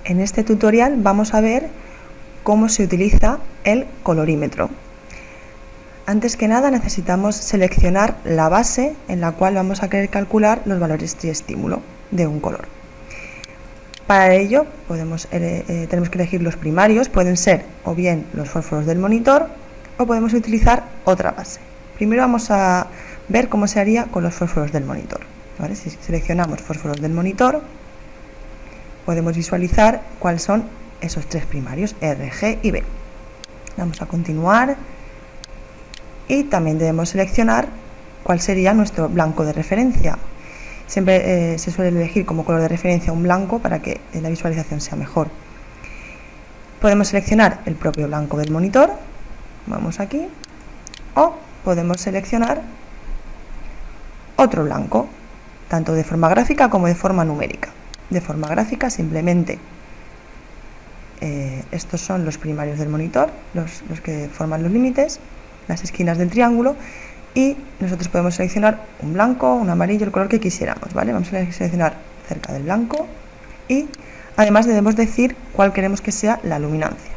En este tutorial vamos a ver cómo se utiliza el colorímetro. Antes que nada necesitamos seleccionar la base en la cual vamos a querer calcular los valores triestímulo de un color. Para ello tenemos que elegir los primarios, pueden ser o bien los fósforos del monitor o podemos utilizar otra base. Primero vamos a ver cómo se haría con los fósforos del monitor. ¿Vale? Si seleccionamos fósforos del monitor, podemos visualizar cuáles son esos tres primarios, R, G y B. Vamos a continuar y también debemos seleccionar cuál sería nuestro blanco de referencia. Siempre se suele elegir como color de referencia un blanco para que la visualización sea mejor. Podemos seleccionar el propio blanco del monitor, vamos aquí, o podemos seleccionar otro blanco, tanto de forma gráfica como de forma numérica. De forma gráfica simplemente estos son los primarios del monitor, los que forman los límites, las esquinas del triángulo, y nosotros podemos seleccionar un blanco, un amarillo, el color que quisiéramos, ¿vale? Vamos a seleccionar cerca del blanco y además debemos decir cuál queremos que sea la luminancia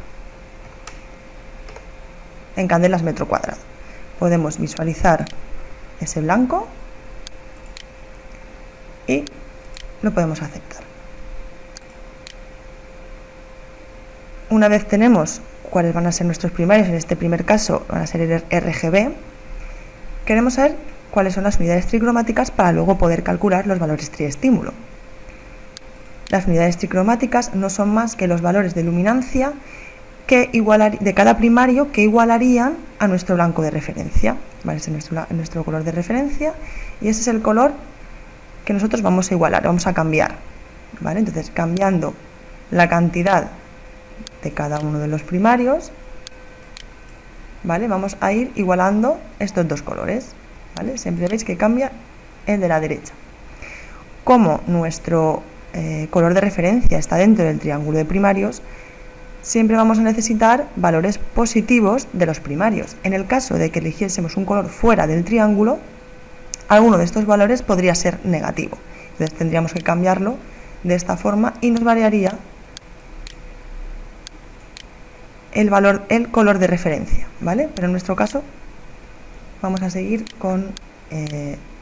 en candelas metro cuadrado. Podemos visualizar ese blanco y lo podemos aceptar. Una vez tenemos cuáles van a ser nuestros primarios, en este primer caso van a ser el RGB, queremos saber cuáles son las unidades tricromáticas para luego poder calcular los valores triestímulo. Las unidades tricromáticas no son más que los valores de luminancia de cada primario que igualarían a nuestro blanco de referencia. ¿Vale? Ese es nuestro color de referencia y ese es el color que nosotros vamos a igualar, vamos a cambiar. ¿Vale? Entonces, cambiando la cantidad de cada uno de los primarios, ¿vale? Vamos a ir igualando estos dos colores, ¿vale? Siempre veis que cambia el de la derecha. Como nuestro color de referencia está dentro del triángulo de primarios, siempre vamos a necesitar valores positivos de los primarios. En el caso de que eligiésemos un color fuera del triángulo, alguno de estos valores podría ser negativo. Entonces tendríamos que cambiarlo de esta forma y nos variaría el color de referencia, ¿vale? Pero en nuestro caso vamos a seguir con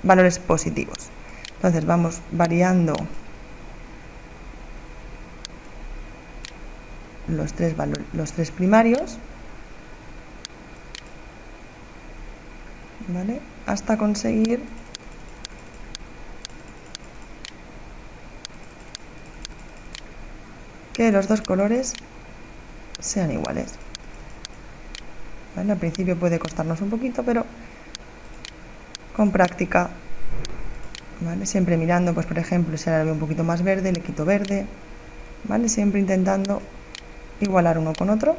valores positivos. Entonces vamos variando los tres primarios, ¿vale? Hasta conseguir que los dos colores sean iguales. ¿Vale? Al principio puede costarnos un poquito, pero con práctica, ¿vale? Siempre mirando, pues por ejemplo, si ahora lo veo un poquito más verde, le quito verde, ¿vale? Siempre intentando igualar uno con otro.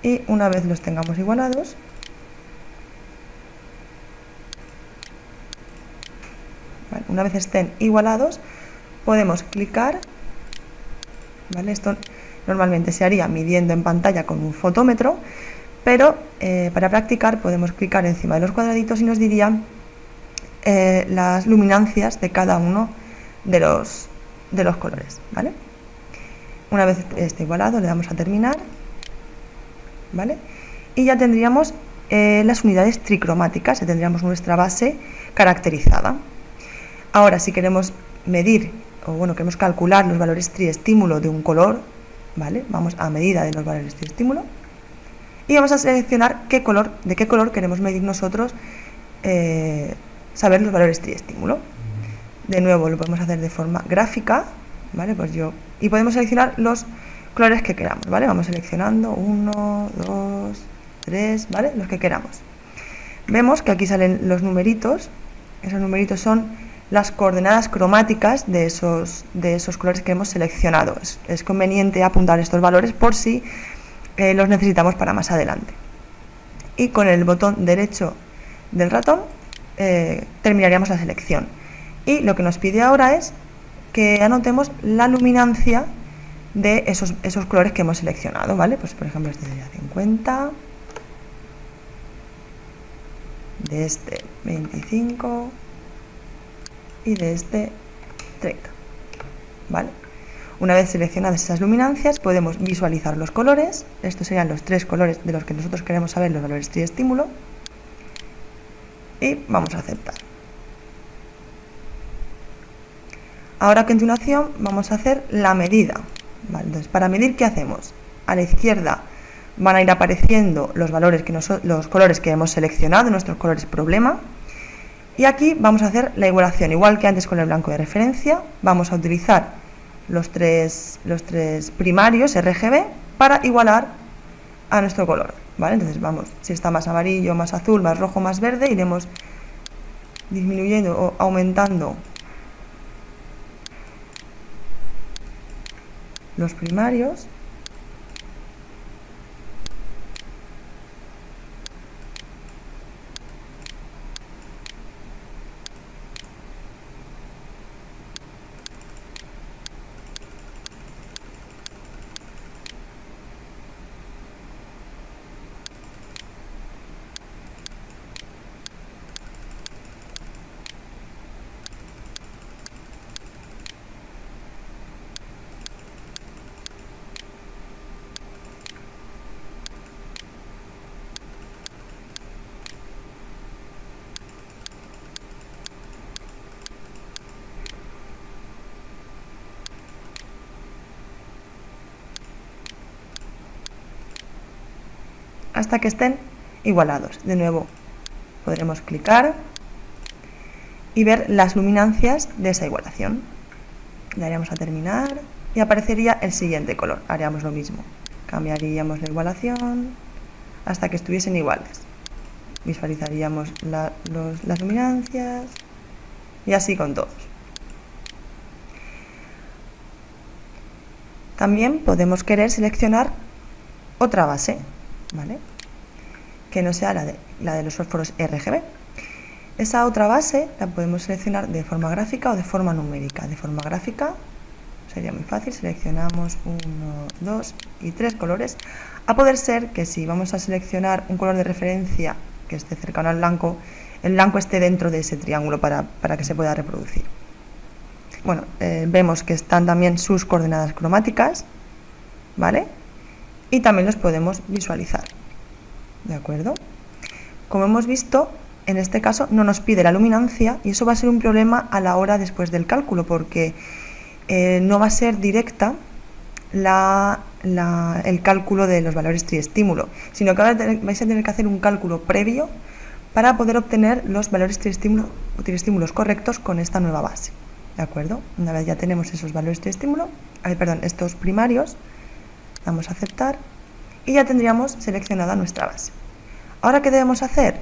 Y una vez los tengamos igualados, ¿vale? Una vez estén igualados, podemos clicar, ¿vale? Esto normalmente se haría midiendo en pantalla con un fotómetro, pero para practicar podemos clicar encima de los cuadraditos y nos dirían las luminancias de cada uno de los colores, ¿vale? Una vez esté igualado le damos a terminar, ¿vale? Y ya tendríamos las unidades tricromáticas, ya tendríamos nuestra base caracterizada. Ahora, si queremos medir queremos calcular los valores triestímulo de un color, ¿vale? Vamos a medida de los valores triestímulo y vamos a seleccionar de qué color queremos medir nosotros, saber los valores triestímulo. De nuevo lo podemos hacer de forma gráfica, ¿vale? Y podemos seleccionar los colores que queramos, ¿vale? Vamos seleccionando 1, 2, 3, ¿vale? Los que queramos. Vemos que aquí salen los numeritos, esos numeritos son las coordenadas cromáticas de esos colores que hemos seleccionado. Es conveniente apuntar estos valores por si los necesitamos para más adelante. Y con el botón derecho del ratón terminaríamos la selección. Y lo que nos pide ahora es que anotemos la luminancia de esos colores que hemos seleccionado, ¿vale? Pues por ejemplo este sería 50, de este 25 y de este 30, ¿vale? Una vez seleccionadas esas luminancias, podemos visualizar los colores. Estos serían los 3 colores de los que nosotros queremos saber los valores triestímulo. Y vamos a aceptar. Ahora a continuación vamos a hacer la medida. Vale, entonces, para medir, ¿qué hacemos? A la izquierda van a ir apareciendo los valores los colores que hemos seleccionado, nuestros colores problema. Y aquí vamos a hacer la igualación, igual que antes con el blanco de referencia. Vamos a utilizar los tres primarios RGB para igualar a nuestro color, ¿vale? Entonces vamos, si está más amarillo, más azul, más rojo, más verde, iremos disminuyendo o aumentando los primarios. Hasta que estén igualados. De nuevo podremos clicar y ver las luminancias de esa igualación. Le daríamos a terminar y aparecería el siguiente color. Haríamos lo mismo, cambiaríamos la igualación hasta que estuviesen iguales. Visualizaríamos las luminancias y así con todos. También podemos querer seleccionar otra base, ¿vale? Que no sea la de los fósforos RGB. Esa otra base la podemos seleccionar de forma gráfica o de forma numérica. De forma gráfica sería muy fácil, seleccionamos 1, 2 y 3 colores, a poder ser que si vamos a seleccionar un color de referencia que esté cercano al blanco, el blanco esté dentro de ese triángulo para que se pueda reproducir. Bueno, vemos que están también sus coordenadas cromáticas, ¿vale? Y también los podemos visualizar, ¿de acuerdo? Como hemos visto, en este caso no nos pide la luminancia y eso va a ser un problema a la hora después del cálculo, porque no va a ser directa el cálculo de los valores triestímulo, sino que vais a tener que hacer un cálculo previo para poder obtener los valores triestímulos correctos con esta nueva base, ¿de acuerdo? Una vez ya tenemos esos valores estos primarios, damos a aceptar y ya tendríamos seleccionada nuestra base. Ahora, ¿qué debemos hacer?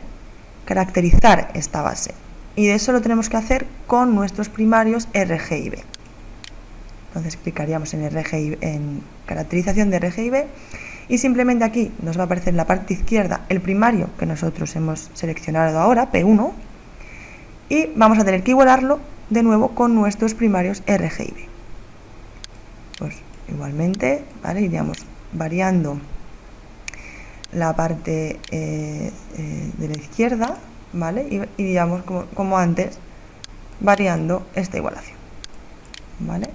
Caracterizar esta base, y de eso lo tenemos que hacer con nuestros primarios RGB. Entonces clicaríamos en caracterización de RGB y simplemente aquí nos va a aparecer en la parte izquierda el primario que nosotros hemos seleccionado ahora, P1, y vamos a tener que igualarlo de nuevo con nuestros primarios RGB. Pues igualmente, ¿vale? Iríamos variando la parte de la izquierda, ¿vale? Y iríamos como antes variando esta igualación, ¿vale?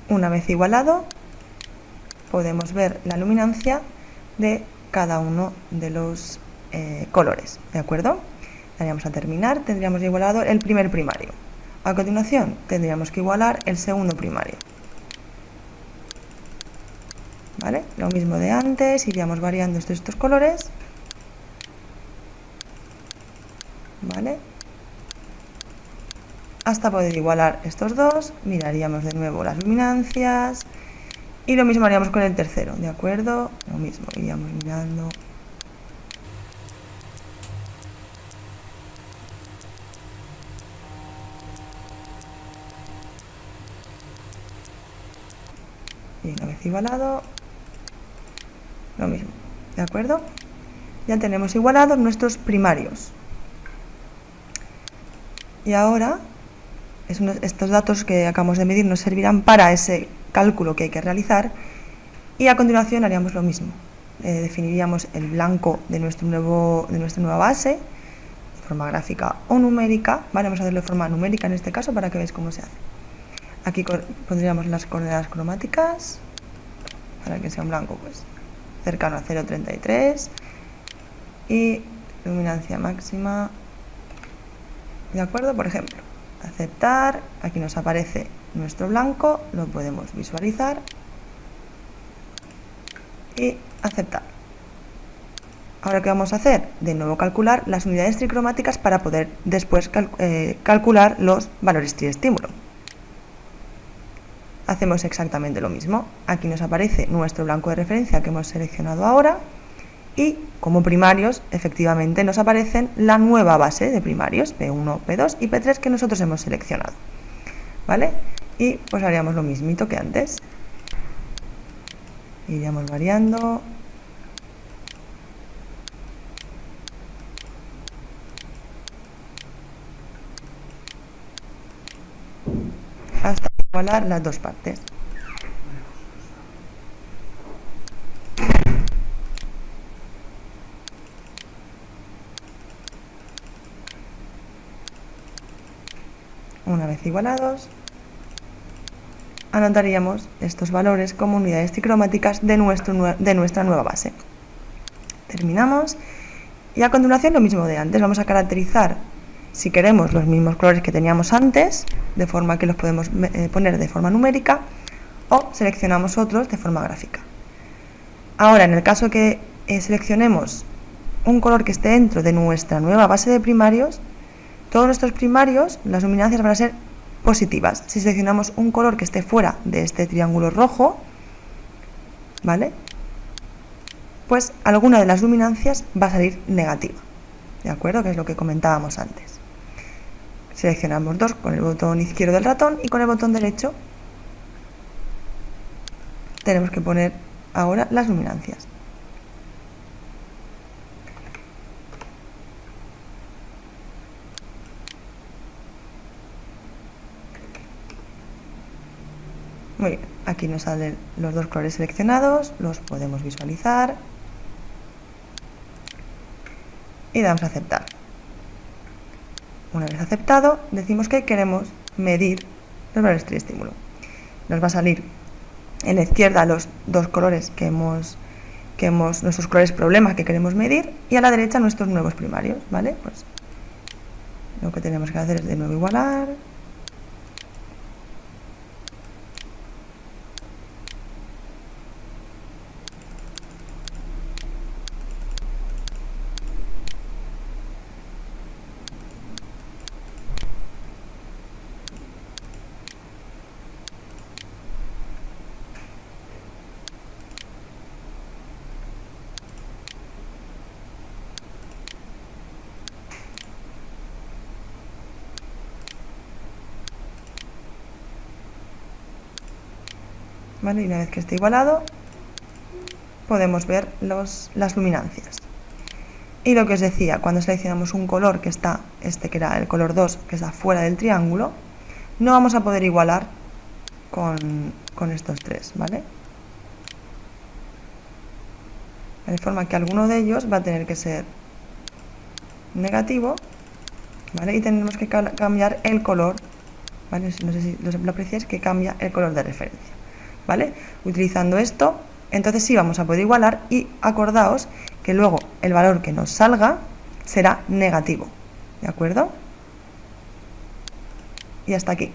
Una vez igualado, podemos ver la luminancia de cada uno de los colores, ¿de acuerdo? Daríamos a terminar, tendríamos igualado el primer primario. A continuación, tendríamos que igualar el segundo primario, ¿vale? Lo mismo de antes, iríamos variando estos colores, ¿vale? Hasta poder igualar estos dos, miraríamos de nuevo las luminancias y lo mismo haríamos con el tercero, ¿de acuerdo? Lo mismo, iríamos mirando. Y una vez igualado, lo mismo, ¿de acuerdo? Ya tenemos igualados nuestros primarios. Y ahora, estos datos que acabamos de medir nos servirán para ese cálculo que hay que realizar y a continuación haríamos lo mismo. definiríamos el blanco de nuestra nueva base, de forma gráfica o numérica, ¿vale? Vamos a hacerlo de forma numérica en este caso para que veáis cómo se hace. Aquí pondríamos las coordenadas cromáticas, para que sea un blanco pues cercano a 0,33 y luminancia máxima, ¿de acuerdo? Por ejemplo, aceptar, aquí nos aparece nuestro blanco, lo podemos visualizar y aceptar. Ahora, ¿qué vamos a hacer? De nuevo calcular las unidades tricromáticas para poder después calcular los valores triestímulo. Hacemos exactamente lo mismo. Aquí nos aparece nuestro blanco de referencia que hemos seleccionado ahora y como primarios efectivamente nos aparecen la nueva base de primarios P1, P2 y P3 que nosotros hemos seleccionado, ¿vale? Y pues haríamos lo mismito que antes. Iríamos variando. Hasta igualar las dos partes. Una vez igualados, anotaríamos estos valores como unidades tricromáticas de nuestra nueva base. Terminamos y a continuación lo mismo de antes. Vamos a caracterizar, si queremos, los mismos colores que teníamos antes, de forma que los podemos poner de forma numérica, o seleccionamos otros de forma gráfica. Ahora, en el caso que seleccionemos un color que esté dentro de nuestra nueva base de primarios, todos nuestros primarios, las luminancias van a ser positivas. Si seleccionamos un color que esté fuera de este triángulo rojo, ¿vale?, pues alguna de las luminancias va a salir negativa, ¿de acuerdo? Que es lo que comentábamos antes. Seleccionamos dos con el botón izquierdo del ratón y con el botón derecho tenemos que poner ahora las luminancias. Muy bien, aquí nos salen los dos colores seleccionados, los podemos visualizar y damos a aceptar. Una vez aceptado, decimos que queremos medir los valores triestímulo. Nos va a salir en la izquierda los dos colores nuestros colores problema que queremos medir y a la derecha nuestros nuevos primarios, ¿vale? Pues lo que tenemos que hacer es de nuevo igualar. ¿Vale? Y una vez que esté igualado, podemos ver las luminancias. Y lo que os decía, cuando seleccionamos un color que está, que era el color 2, que está fuera del triángulo, no vamos a poder igualar con estos tres, ¿vale? De forma que alguno de ellos va a tener que ser negativo, ¿vale? Y tenemos que cambiar el color, ¿vale? No sé si lo apreciáis, que cambia el color de referencia, ¿vale? Utilizando esto, entonces sí vamos a poder igualar y acordaos que luego el valor que nos salga será negativo, ¿de acuerdo? Y hasta aquí.